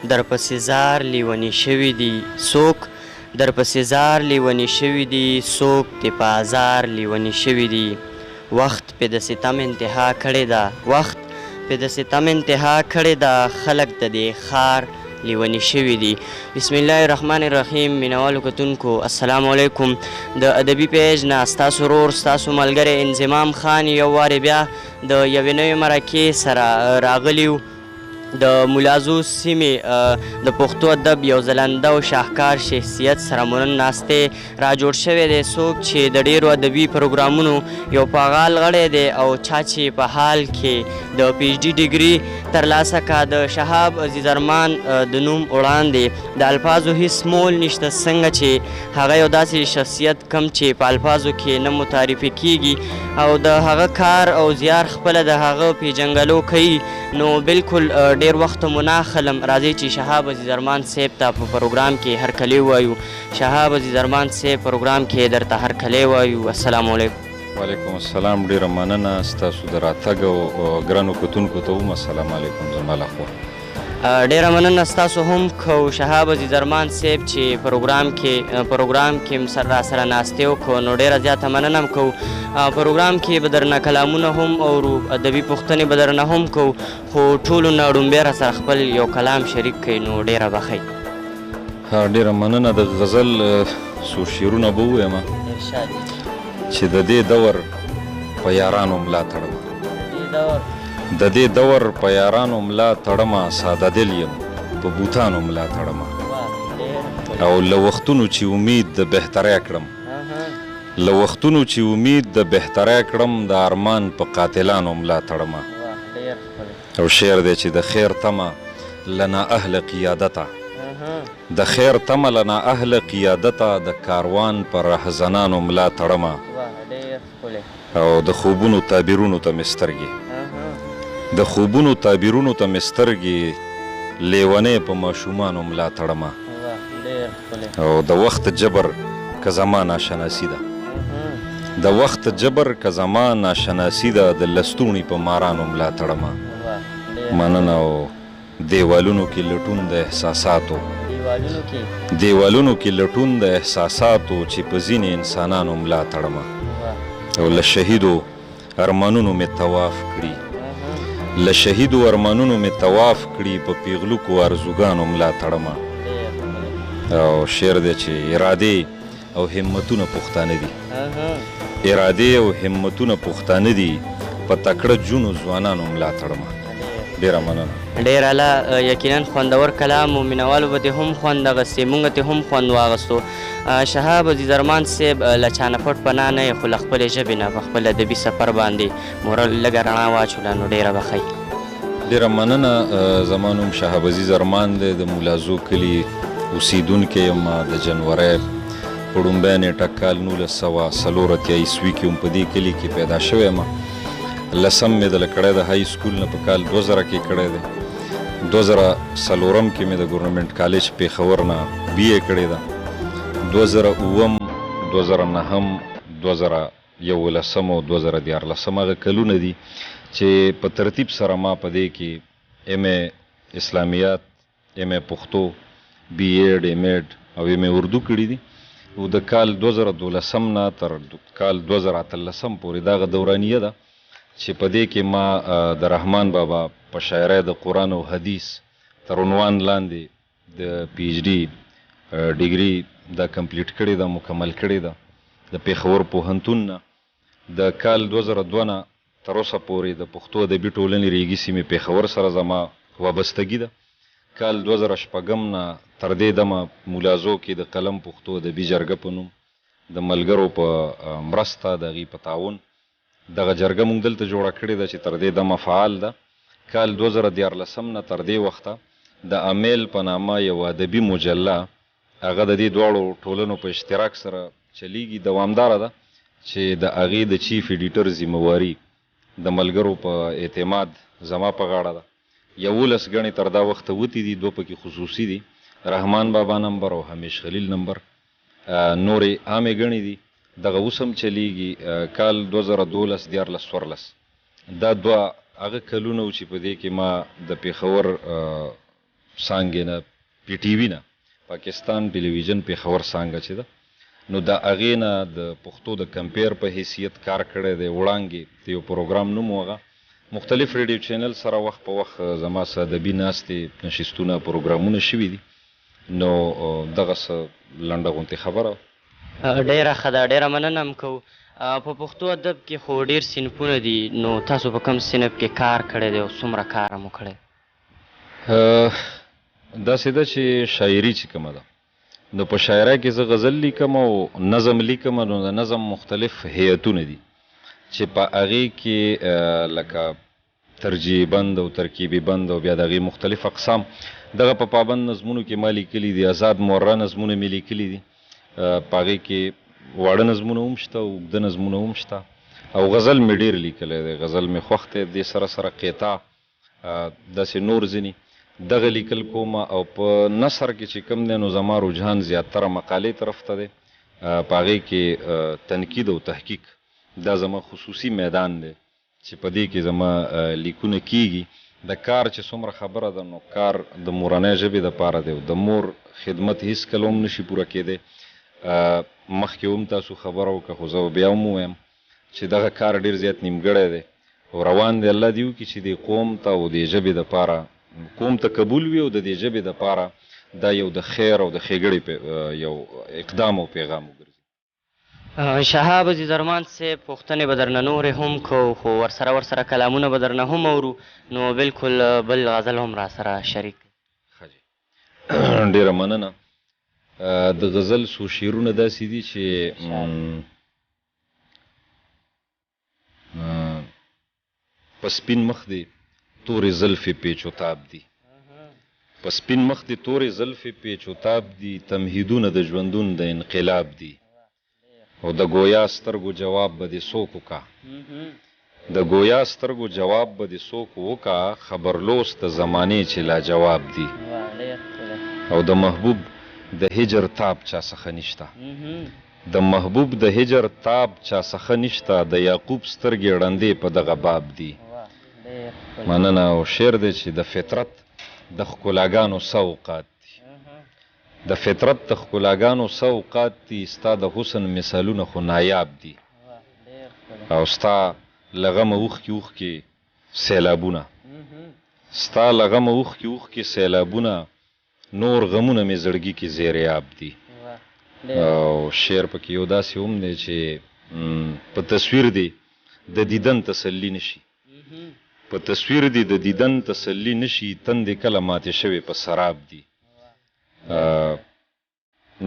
در پسې زار لیوني شوي دي څوک در پسې زار لیوني شوي دي څوک د په ازار لیوني شوي دي وخت پې د ستم انتها کړې ده وخت پې د ستم انتها کړې ده خلک د دې ښار لیوني شوي دي. بسم الله الرحمن الرحیم. مینوالو کتونکو السلام علیکم. د ادبي پیج نه ستاسو ورور ستاسو ملګری انضمام خان یو وارې بیا د یوې نوې مرکې سره راغلی و. د ملازو سیمې د پښتو ادب یو ځلنده او شاهکار شخصیت سره مونن ناستې را جوړ شوی دی څوک چې د ډیرو ادبي پروګرامونو یو فعال غړی دی او چا چې په حال کې د پی ایچ ډي ډیګري ترلاسه کا د شهاب عزیز ارمان د نوم وړاندې د الفاظو هیڅ مول نشته څنګه چې هغه یو داسې شخصیت کم چې په الفاظو کې نه متعرفي کیږي او د هغه کار او زیار خپله د هغه پیژنګلو کوي نو بالکل ډیر وخت مو نه اخلم راځئ چې شهاب عزیز ارمان صاحب ته په پروګرام کې هرکلی ووایو. شهاب عزیز ارمان صاحب پروګرام کې درته هرکلی ووایو. السلام علیکم. وعلیکم السلام. ډیره مننه ستاسو د راتګ او ګرانو کتونکو ته هم السلام علیکم زما لخوا. ډیره مننه ستاسو هم کو شهاب عزیز ارمان صاحب چې پروګرام کې را سره ناستې وکړو نو ډیره زیاته مننه هم کوو. پروګرام کې به درنه کلامونه هم اورو ادبي پوښتنې به درنه هم کوو خو ټولو نه ړومبی را سره خپل یو کلام شریک کوي نو ډیره به ښه. ډیره مننه. د غزل څو شعرونه به ووایم چې د دې دور په یارانو ملا تړمه د دې دور په یارانو ملا تړمه ساده دل یم په بوتانو ملا تړمه او له وختونو چې امید د بهتری کړم له وختونو چې امید د بهتری کړم د ارمان په قاتلانو ملا تړمه او شعر دی چې د خیر تمه لنا اهل قیادته د خیر تمه لنا اهل قیادته د کاروان پر رهزنانو ملا تړمه او د خوبونو تعبیرونو ته مې سترګې د خوبونو تعبیرونو ته مې سترګې لیونۍ په ماشومانو ملا تړمه او د وخت جبر که زما ناشناسي ده د وخت جبر که زما ناشناسي ده د لستوڼي په مارانو ملا تړمه مننه او دیوالونو کې لټون د احساساتو دیوالونو کې لټون د احساساتو چې په ځینې انسانانو ملا تړمه او له شهیدو ارمانونو مې طواف کړي له شهیدو ارمانونو مې طواف کړي په پیغلوکو ارزوګانو ملا تړمه او شعر دی چې ارادې او همتونه پښتانه دي ارادې او همتونه پښتانه دي په تکړه جونو ځوانانو ملا تړمه. ډیره مننه. ډیر اعلی. یقینا خوندور کلام و مینوالو به دې هم خوند اخیستې موږ ته هم خوند واخیستو. شهاب عزیز ارمان صاحب له چا نه پټ پناه نه یې خو له خپلې ژبې نه په خپل ادبي سفر باندې مورل لږه رڼا واچوله نو ډیره به ښه. ډیره مننه. زما نوم شهاب عزیز ارمان دی د ملازو کلي اوسیدونکی یم د جنورۍ په ړومبی نیټه کال 1984 عیسوي کې هم په دې کلي کې پیدا شوی یم. لسم مې د کړی د های سکول نه په کال 2000 کې کړی دی. 2004 کې مې د ګورنمنټ کالج پېښور نه بي اے کړې ده. 2009 2011 او 2014 هغه کلونه دي چې په ترتیب سره ما په دې کې ایم اے اسلامیات ایم اے پښتو بي ایډ ایم ایډ او ایم اے اردو کړي دي او د کال 2012 نه تر کال 2013 پورې دغه دورانیه ده چې په دې کې ما د رحمان بابا په شاعرۍ د قرآن او حدیث تر عنوان لاندې د پی ایچ ډي ډیګري دا کمپلیټ کړې ده مکمل کړې ده د پېښور پوهنتون نه. د کال 2002 نه تر اوسه پورې د پښتو ادبي ټولنې ریګي سیمې پېښور سره زما وابستګي ده. کال 2006 نه تر دې دمه ملازو کې د قلم پښتو ادبي جرګه په نوم د ملګرو په مرسته د هغې په تعاون دغه جرګه موږ دلته جوړه کړې ده چې تر دې دمه فعال ده. کال 2014 نه تر دې وخته د امیل په نامه یو ادبي مجله هغه د دې دواړو ټولنو په اشتراک سره چلیږي دوامداره ده چې د هغې د چیف ایډیټر ذمهواري د ملګرو په اعتماد زما په غاړه ده. 11 ګڼې تر دا وخته وتې دي 2 پکې خصوصي دي رحمان بابا نمبر او همیش خلیل نمبر نورې عامې ګڼې دي دغه اوس هم چلیږي. کال 2012 دا 2 هغه کلونه و چې په دې کې ما د پېښور څانګې نه PTV نه پاکستان ټلویزیون پېښور څانګه چې ده نو د هغې نه د پښتو د کمپیر په حیثیت کار کړی دی. وړاندې د یو پروګرام نوم و هغه مختلف ریډیو چینل سره وخت په وخت زما څه ادبي ناستې نشستونه پروګرامونه شوي دي. نو دغه څه لنډه غونتې خبره ډیره ښه ده، ډیره مننه هم کوو. په پښتو ادب کې خو ډیر صنفونه دي، نو تاسو په کوم صنف کې کار کړی دی او څومره کار مو کړی؟ داسې ده چې شاعري چې کومه ده نو په شاعرۍ کې زه غزل لیکم او نظم لیکم. نو د نظم مختلف هیئتونه دي چې په هغې کې لکه ترجیح بند او ترکیبي بند او بیا د هغې مختلف اقسام. دغه په پابند نظمونو کې ما لیکلي دي، آزاد مورره نظمونه مې لیکلي دي. په هغې کې واړه نظمونه هم شته، اوږده نظمونه هم شته او غزل مې ډېر لیکلی دی. غزل مې خوښ دی. دې سره سره قطع داسې نور ځینې دغه لیکل کوم. او په نثر کې چې کوم دی نو زما رجحان زیاتره مقالې طرف ته دی. په هغې کې تنقید او تحقیق دا زما خصوصي میدان دی چې په دې کې زما لیکونه کیږي. د کار چې څومره خبره ده نو کار د مورنۍ ژبې دپاره دی او د مور خدمت هېڅکله هم نشي پوره کېدی. مخکې هم تاسو خبره وکړه خو زه بیا هم ووایم چې دغه کار ډېر زیات نیمګړی دی او روان دی. الله دې وکړي چې دې قوم ته او دې ژبې دپاره قوم ته قبول وي او د دې ژبې دپاره دا یو د خیر او د ښېګړې یو اقدام او پیغام وګرځي. شهاب عزیز ارمان صاحب، پوښتنې به درنه نورې هم کوو خو ورسره کلامونه به درنه هم اورو، نو بلکل بل غزل هم را سره شریک ښه جي ډېره مننه. د غزل څو شعرونه داسې دي چې په سپین مخ دې تورې زلفې پیچ و تاب دي، په سپین مخ دې تورې زلفې پیچ و تاب دي، تمهیدونه د ژوندون د انقلاب دي او د ګویا سترګو جواب به دې څوک وکا، د ګویا سترګو جواب به دې څوک وکا، خبرلوس د زمانې چې لا جواب دي او د محبوب د هجر تاب چا څخه نشته، د محبوب د هجر تاب چا څخه نشته، د یعقوب سترګې ړندې په دغه باب دي. مننه. او شعر دی چې د فطرت د ښکلاګانو سوقات دي، د فطرت د ښکلاګانو سوقات دي، ستا د حسن مثالونه خو نایاب دي او ستا له غمه اوښکې اوښکې سیلابونه، ستا له غمه اوښکې اوښکې سیلابونه، نور غمونه مې زړګي کې زیریاب دي. او شعر پکې یو داسې هم دی چې په تصویر دی د دیدن تسلي نشي، په تصویر دی د دیدن تسلي نشي، تندې کله ماتې شوې په سراب دي.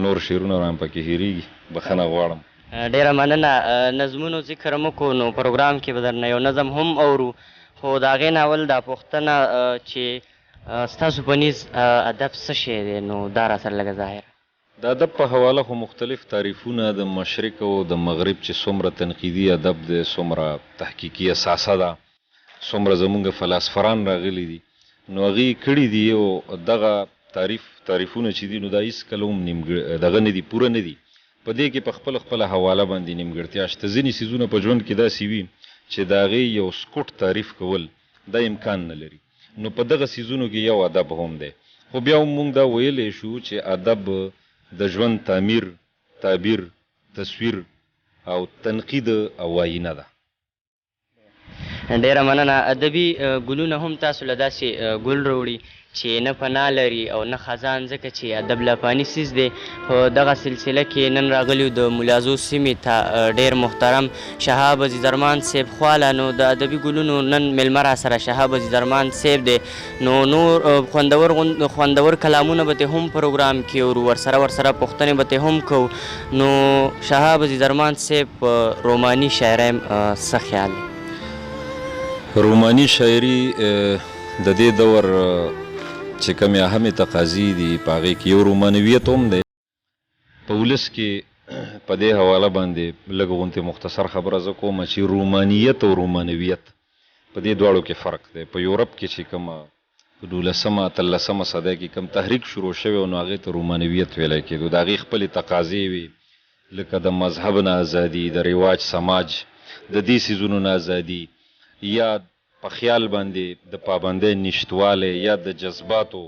نور شعرونه رام پکې هېرېږي، بخښنه غواړم. ډېره مننه. نظمونو ذکر مو کو نو پروګرام کې به درنه یو نظم هم اورو، خو د هغې نه اول دا پوښتنه چې ستاسو په نیز ادب څه شی دی نو دا را سره لږه ظاهره. د ادب په حواله خو مختلف تعریفونه د مشرق او د مغرب چې څومره تنقیدي ادب دی، څومره تحقیقي اساسه ده، څومره زمونږ فلاسفران راغلي دي نو هغې کړي دي او دغه تعریفونه چې دي نو دا هېڅکله هم دغه نه دي، پوره نه دي. په دې کې په خپله حواله باندې نیمګړتیا شته. ځینې څیزونه په ژوند کې داسې وي چې د هغې یو سکوټ تعریف کول دا امکان نه لري. نو په دغه څیزونو کې یو ادب هم دی، خو بیا هم موږ دا ویلی شو چې ادب د ژوند تعبیر، تصویر او تنقید او آینه ده. ډېره مننه. ادبي ګلونه هم تاسو له داسې ګل راوړي چې نه پناه لري او نه خزان، ځکه چې ادب لافاني څیز دی. په دغه سلسله کې نن راغلیو د ملازو سیمې ته ډېر محترم شهاب عزیز ارمان صاحب خواله، نو د ادبي ګلونو نن میلمه را سره شهاب عزیز ارمان صاحب دی. نو نور خوندور کلامونه به هم پروګرام کې اورو، ورسره پوښتنې به هم کوو. نو شهاب عزیز ارمان صاحب په روماني شاعرۍ څه خیال دی؟ روماني شاعري د دې دور چې کومې اهمې تقاضي دي په هغې کې یو رومانویت هم دی. په ولس کې په دې حواله باندې لږ غوندې مختصر خبره زه کوم چې رومانیت او رومانویت په دې دواړو کې فرق دی. په یورپ کې چې کومه په 12مه صدۍ کې کوم تحریک شروع شوی و نو هغې ته رومانویت ویلی کېدو. د هغې خپلې تقاضې وي لکه د مذهب نه ازادي، د رواج سماج، د دې څیزونو نه ازادي، یا په خیال باندې د پابندۍ نشتوالی، یا د جذباتو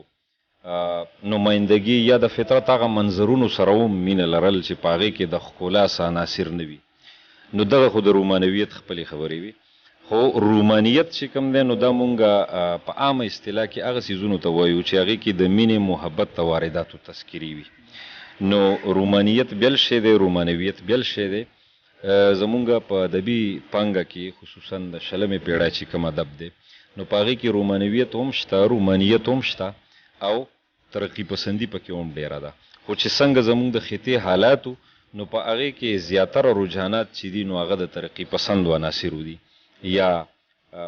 نمایندګي یا د فطرت هغه منظرونو سره هم مینه لرل چې په هغې کې د ښکلا څه عناصر نه وي. نو دغه خو د رومانویت خپلې خبرې وي. خو رومانیت چې کوم دی نو دا مونږ په عامه اصطلاح کې هغه څیزونو ته وایو چې هغې کې د مینې محبت د وارداتو تذکرې وي. نو رومانیت بیل شی دی، رومانویت بیل شی دی. زمونږ په ادبي پانګه کې خصوصا د 20مې پېړۍ چې کوم ادب دی نو په هغې کې رومانویت هم شته، رومانیت هم شته او ترقي پسندي پکې هم ډېره ده. خو چې څنګه زمونږ د خطې حالاتو نو په هغې کې زیاتره رجحانات چې دي نو هغه د ترقي پسندو عناصرو دي، یا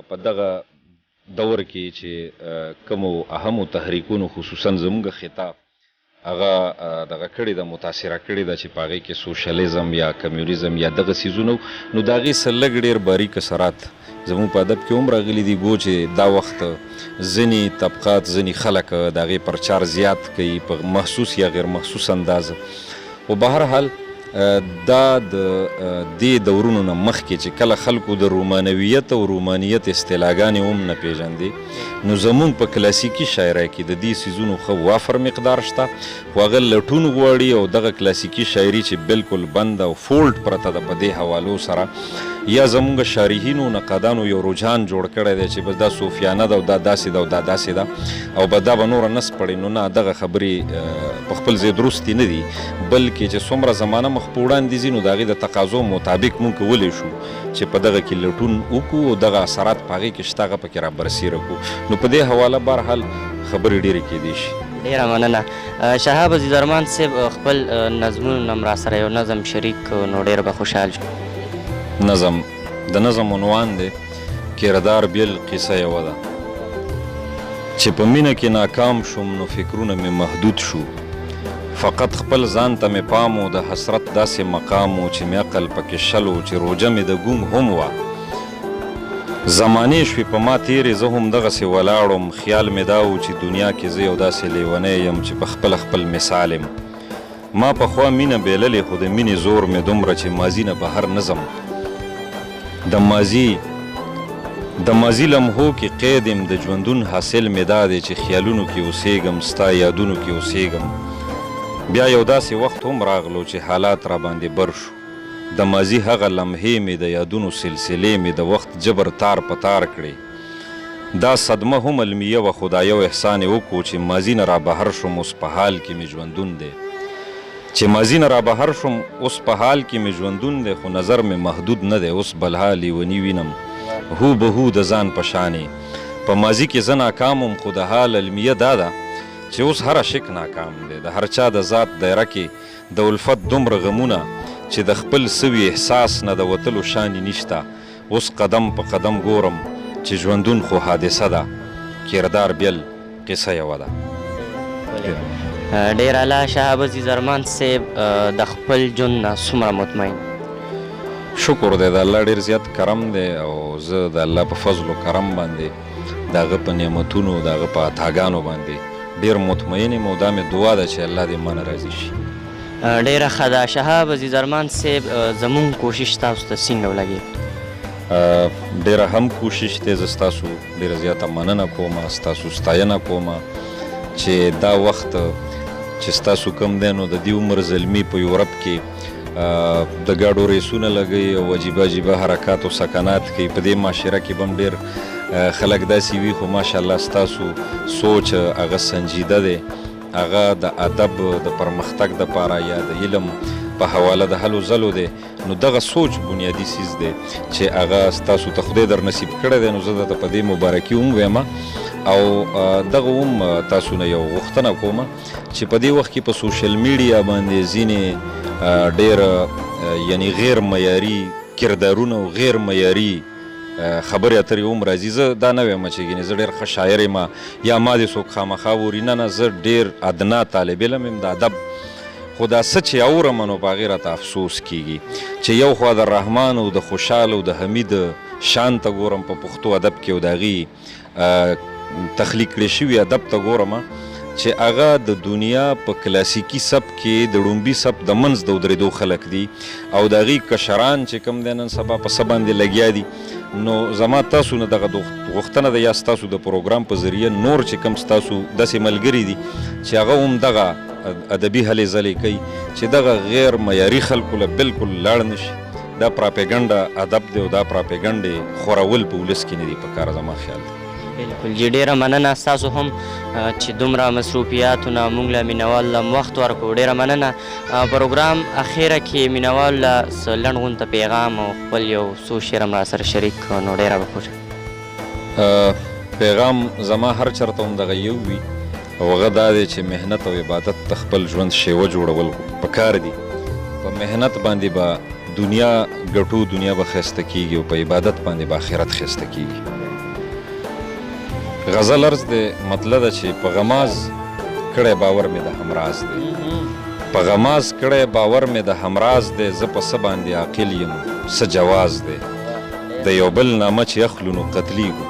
په دغه دور کې چې کومو اهمو تحریکونو خصوصا زمونږ خطاب هغه دغه کړې ده، متاثره کړې ده چې په هغې کې سوشلیزم یا کمیونیزم یا دغه څیزونه نو د هغې څه لږ ډېر باریک اثرات زموږ په ادب کې هم راغلي دي. ګو چې دا وخت ځینې طبقات ځینې خلک د هغې پرچار زیات کوي په محسوس یا غیر محسوس انداز. خو به هر حال دا د دې دورونو نه مخکې چې کله خلکو د رومانویت او رومانیت اصطلاحګانې هم نه پېژندې نو زمونږ په کلاسیکي شاعرۍ کې د دې څیزونو ښه وافر مقدار شته، خو هغه لټون غواړي او دغه کلاسیکي شاعري چې بالکل بند او فولډ پرته ده په دې حوالو سره، یا زمونږ شارحینو نقادانو یو رجحان جوړ کړی دی چې بس دا صوفیانه ده او دا داسې ده او دا داسې ده او به دا به نوره نه سپړي. نو نه، دغه خبرې په خپل ځای درستې نه دي، بلکې چې څومره زمانه مخ په وړاندې ځي نو د هغې د تقاضو مطابق مونږ کولی شو چې په دغه کې لټون وکړو او دغه اثرات په هغې کې شته هغه پکې را برسېره کړو. نو په دې حواله بهرحال خبرې ډېرې کېدی شي. ډېره مننه. شهاب عزیزرحمان صاحب خپل نظمونو نه م راسره یو نظم شریک نو ډېر به خوشحال شو. نظم د نظم عنوان دی کردار بیل قصه یوه ده. چې په مینه کې ناکام شوم نو فکرونه مې محدود شو، فقط خپل ځان ته مې پام و د حسرت داسې مقام و چې مې عقل پکې شل و چې روجه مې د ګونګ هم وه. زمانې شوې په ما تېرې زه هم دغسې ولاړم، خیال مې دا و چې دنیا کې زه یو داسې لیونی یم چې په خپل مثال یم. ما پخوا مینه بیللې خو د مینې زور مې دومره چې ماضي نه بهر نه ځم. د ماضي لمحو کې قید یم، د ژوندون حاصل مې دا دی چې خیالونو کې اوسېږم، ستا یادونو کې اوسېږم. بیا یو داسې وخت هم راغلو چې حالات را باندې بر شو، د ماضي هغه لمحې مې د یادونو سلسلې مې د وخت جبر تار په تار کړې. دا صدمه هم علمیه وه، خو دا یو احسان یې وکړو چې ماضي نه را بهر شوم، اوس په حال کې مې ژوندون دی. چې ماضي نه را بهر شوم اوس په حال کې مې ژوندون دی، خو نظر مې محدود نه دی، اوس بلها لیوني وینم هو به هو د ځان په شانې. په ماضي کې زه ناکام وم، خو د حال علمیه دا ده چې اوس هره شک ناکام دی. د هر چا د ذات دایره کې د الفت دومره غمونه چې د خپل سوي احساس نه د وتلو شانې نشته. اوس قدم په قدم ګورم چې ژوندون خو حادثه ده، کردار بیل قصه یوه ده. ډېر اعلی. شهاب عزیزرحمان صاحب د خپل ژوند نه څومره مطمئن؟ شکر دی، د الله ډېر زیات کرم دی او زه د الله په فضل و کرم باندې د هغه په نعمتونو د هغه په عطاګانو باندې ډېر مطمئن یم او دا مې دعا ده چې الله دې مانه راضي شي. ډېره ښه ده. شهاب عزیزرحمان صاحب زمونږ کوشش تاسو ته څنګه ولګېد؟ ډېره هم کوشش دی. زه ستاسو ډېره زیاته مننه کوم، ستاسو ستاینه کوم چې دا وخت چې ستاسو کم دی نو د دې عمر زلمي په یورپ کې د ګاډو ریسونه لګوي او عجیبه عجیبه حرکات او سکنات کوي. په دې معاشره کې به هم ډېر خلک داسې وي، خو ماشاءالله ستاسو سوچ هغه سنجیده دی، هغه د ادب د پرمختګ دپاره یا د علم په حواله د هلو ځلو دی. نو دغه سوچ بنیادي څیز دی چې هغه ستاسو ته خدای در نصیب کړی دی. نو زه درته په دې مبارکي هم وایم او دغه هم تاسو نه یو غوښتنه کومه چې په دې وخت کې په سوشل میډیا باندې ځینې ډېر یعنی غیر معیاري کردارونه او غیر معیاري خبرې اترې هم راځي. زه دا نه وایم چې ګینې زه ډېر ښه شاعر یم یا ما دې څوک خامخا ووري، نه نه، زه ډېر ادنا طالب علم یم د ادب. خو دا څه چې اورم نو په هغې راته افسوس کېږي چې یو خوا د رحمان او د خوشحال او د حمید شان ته ګورم په پښتو ادب کې او د هغې تخلیق کړی شوي ادب ته ګورم چې هغه د دنیا په کلاسیکي سبک کې د ړومبي سبک د منځ د ودرېدو خلک دي او د هغې کشران چې کوم دی نن سبا په څه باندې لګیا دي نو زما تاسو نه دغه غوښتنه ده یا ستاسو د پروګرام په ذریعه نور چې کوم ستاسو داسې ملګري دي چې هغه هم دغه ادبي هلې ځلې کوي چې دغه غیر معیاري خلکو له بالکل لاړ نه شي. دا پراپیګنډه ادب دی او دا پراپیګنډې خورول په ولس کې نه دي په کار زما خیال دی. بلکل جی ډیره مننه ستاسو هم چې دومره مصروفیاتو نه موږ له مینوال له وخت ورکړو. ډیره مننه. پروګرام اخیره کې مینوال له څه لنډ غونته پیغام او خپل یو څو شعر هم راسره شریک کړو نو ډیره به خوښه. پیغام زما هر چېرته هم دغه یو وي او هغه دا دی چې محنت او عبادت د خپل ژوند شیوه جوړول پکار دي. په محنت باندې به دنیا ګټو، دنیا به ښایسته کېږي او په عبادت باندې به آخرت ښایسته کېږي. غزل عرض دی مطلب ده چې په غماز کړی باور مې د همراز دی، په غماز کړی باور مې د همراز دی، زه په څه باندې عاقل یم څه جواز دی. د یو بل نامه چې اخلو نو قتلیږو،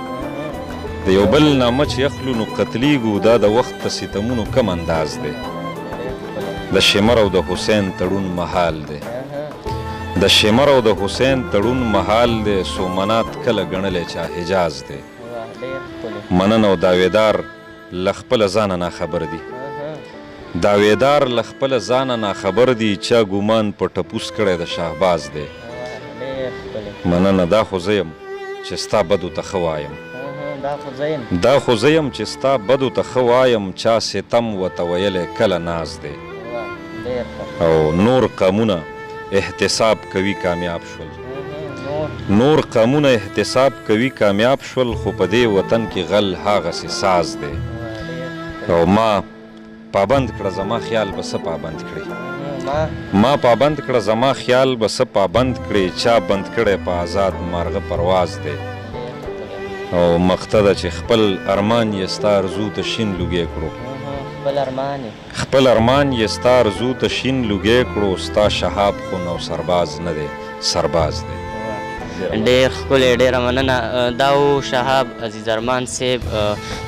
د یو بل نامه چې اخلو نو قتلیږو، دا د وخت د ستمونو کم انداز دی. د شمر او د حسین تړون محال دی، د شمر او د حسین تړون محال دی، سومنات کله ګڼلی چا حجاز دی. مننه او داویدار له خپله ځانه ناخبر دي، داویدار له خپله ځانه ناخبر دي، چا ګمان په ټپوس کړی د شهباز دی. مننه دا خو زه یم چې ستا بدو ته ښه وایم، دا خو زه یم چې ستا بدو ته ښه وایم، چا ستم ورته ویلی کله ناز دی. او نور قومونه احتساب کوي کامیاب شول، نور قومونه احتساب کوي کامیاب شول، خو په دې وطن کې غل هغسې ساز دی. او ما پابند کړه زما خیال به څه پابند کړي، ما پابند کړه زما خیال به څه پابند کړي، چا بند کړی په آزاد مارغه پرواز دی. او مقته ده چې خپل ارمان یې ستا ارزو ته شین لوګی کړو، خپل ارمان یې ستا ارزو ته شین لوګی کړو، ستا شهاب خو نو سرباز نه دی سرباز دی. ډېر ښکلی ډېره مننه. دا و شهاب عزیز ارمان صاحب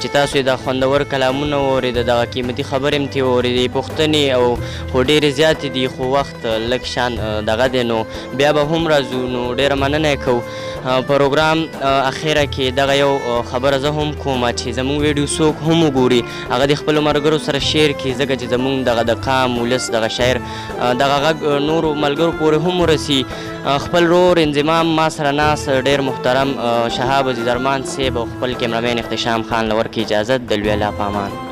چې تاسو یې دا خوندور کلامونه واورېده، دغه قیمتي خبرې هم ترې واورېدې، پوښتنې او خو ډېرې زیاتې دي خو وخت لږ شان دغه دی نو بیا به هم راځو. نو ډېره مننه یې کوو. پروګرام اخیره کې دغه یو خبره زه هم کومه چې زموږ ویډیو څوک هم وګوري هغه د خپلو ملګرو سره شیر کړي، ځکه چې زموږ دغه د قام ولس دغه شاعر دغه غږ نورو ملګرو پورې هم ورسي. خپل رور انضمام ما سره ناست ډېر محترم شهاب عزیز ارمان صاحب او خپل کیمرامین اختشام خان له ورکړي اجازت. د لوی الله په امان.